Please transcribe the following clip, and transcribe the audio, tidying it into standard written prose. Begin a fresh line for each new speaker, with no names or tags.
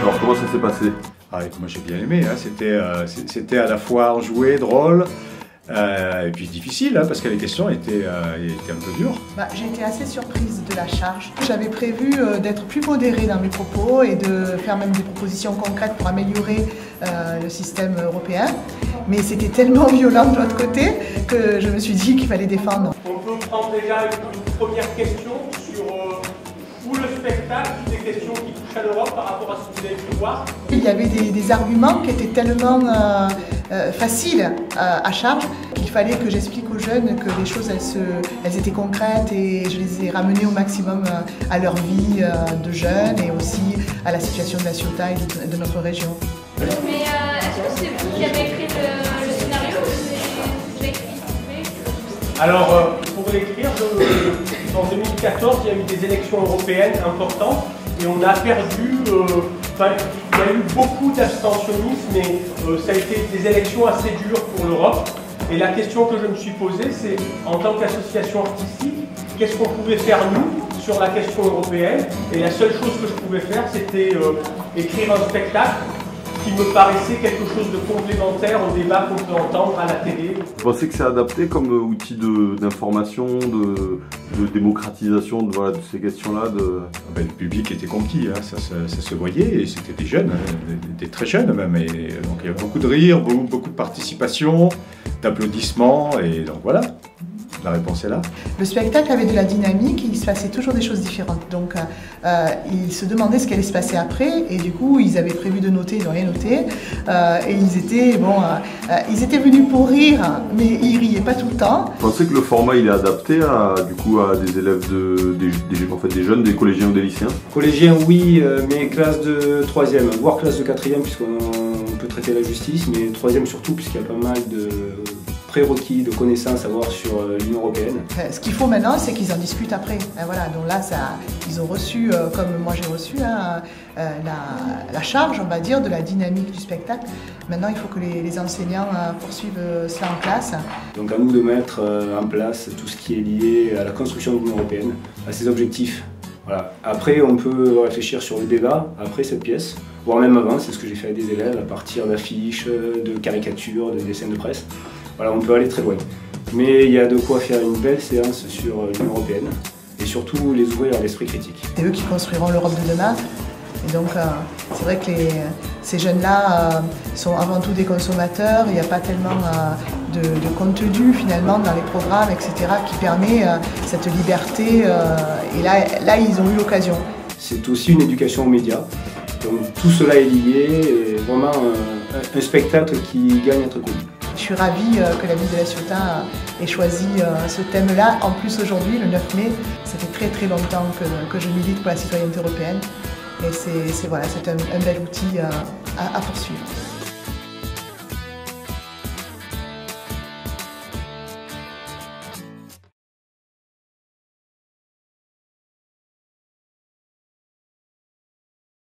Alors comment ça s'est passé?
Moi j'ai bien aimé, hein. C'était à la fois enjoué, drôle, et puis difficile, hein, parce que les questions étaient un peu dures.
J'ai été assez surprise de la charge. J'avais prévu d'être plus modérée dans mes propos et de faire même des propositions concrètes pour améliorer le système européen. Mais c'était tellement violent de l'autre côté que je me suis dit qu'il fallait défendre.
On peut prendre déjà une première question sur où le spectacle, des questions qui touchent à l'Europe par rapport à ce que vous avez pu voir.
Il y avait des arguments qui étaient tellement faciles à charge qu'il fallait que j'explique aux jeunes que les choses elles étaient concrètes et je les ai ramenées au maximum à leur vie de jeunes et aussi à la situation de La Ciotat et de notre région.
Mais est-ce que c'est vous qui avez écrit le scénario ou c'est écrit?
Alors, pour l'écrire, en 2014, il y a eu des élections européennes importantes et on a perdu, il y a eu beaucoup d'abstentionnisme, mais ça a été des élections assez dures pour l'Europe. Et la question que je me suis posée, c'est en tant qu'association artistique, qu'est-ce qu'on pouvait faire nous sur la question européenne? Et la seule chose que je pouvais faire, c'était écrire un spectacle qui me paraissait quelque chose de complémentaire au débat qu'on peut entendre à la télé.
Vous pensez que c'est adapté comme outil d'information, de démocratisation de ces questions-là
Le public était conquis, hein, ça se voyait, et c'était des jeunes, des très jeunes même. Et donc il y a beaucoup de rire, beaucoup de participation, d'applaudissements, et donc voilà. La réponse est là.
Le spectacle avait de la dynamique, il se passait toujours des choses différentes. Donc ils se demandaient ce qui allait se passer après et du coup ils avaient prévu de noter, ils n'ont rien noté. Et ils étaient venus pour rire, mais ils riaient pas tout le temps.
Vous pensez que le format il est adapté à des élèves, des jeunes, des collégiens ou des lycéens?
Collégiens oui, mais classe de 3e, voire classe de 4e puisqu'on peut traiter la justice, mais 3e surtout puisqu'il y a pas mal de prérequis, de connaissances à avoir sur l'Union européenne.
Ce qu'il faut maintenant, c'est qu'ils en discutent après. Et voilà, donc là, ils ont reçu, comme moi j'ai reçu, la charge, on va dire, de la dynamique du spectacle. Maintenant, il faut que les enseignants poursuivent cela en classe.
Donc à nous de mettre en place tout ce qui est lié à la construction de l'Union européenne, à ses objectifs. Voilà. Après, on peut réfléchir sur le débat après cette pièce, voire même avant, c'est ce que j'ai fait avec des élèves, à partir d'affiches, de caricatures, de dessins de presse. Voilà, on peut aller très loin. Mais il y a de quoi faire une belle séance sur l'Union européenne et surtout les ouvrir à l'esprit critique.
C'est eux qui construiront l'Europe de demain. Et donc, c'est vrai que ces jeunes-là sont avant tout des consommateurs. Il n'y a pas tellement de contenu finalement dans les programmes, etc., qui permet cette liberté. Et là, ils ont eu l'occasion.
C'est aussi une éducation aux médias. Donc tout cela est lié et vraiment un spectacle qui gagne à être connu.
Je suis ravie que la ville de La Ciotat ait choisi ce thème-là. En plus aujourd'hui, le 9 mai, ça fait très longtemps que je milite pour la citoyenneté européenne. Et c'est un bel outil à poursuivre.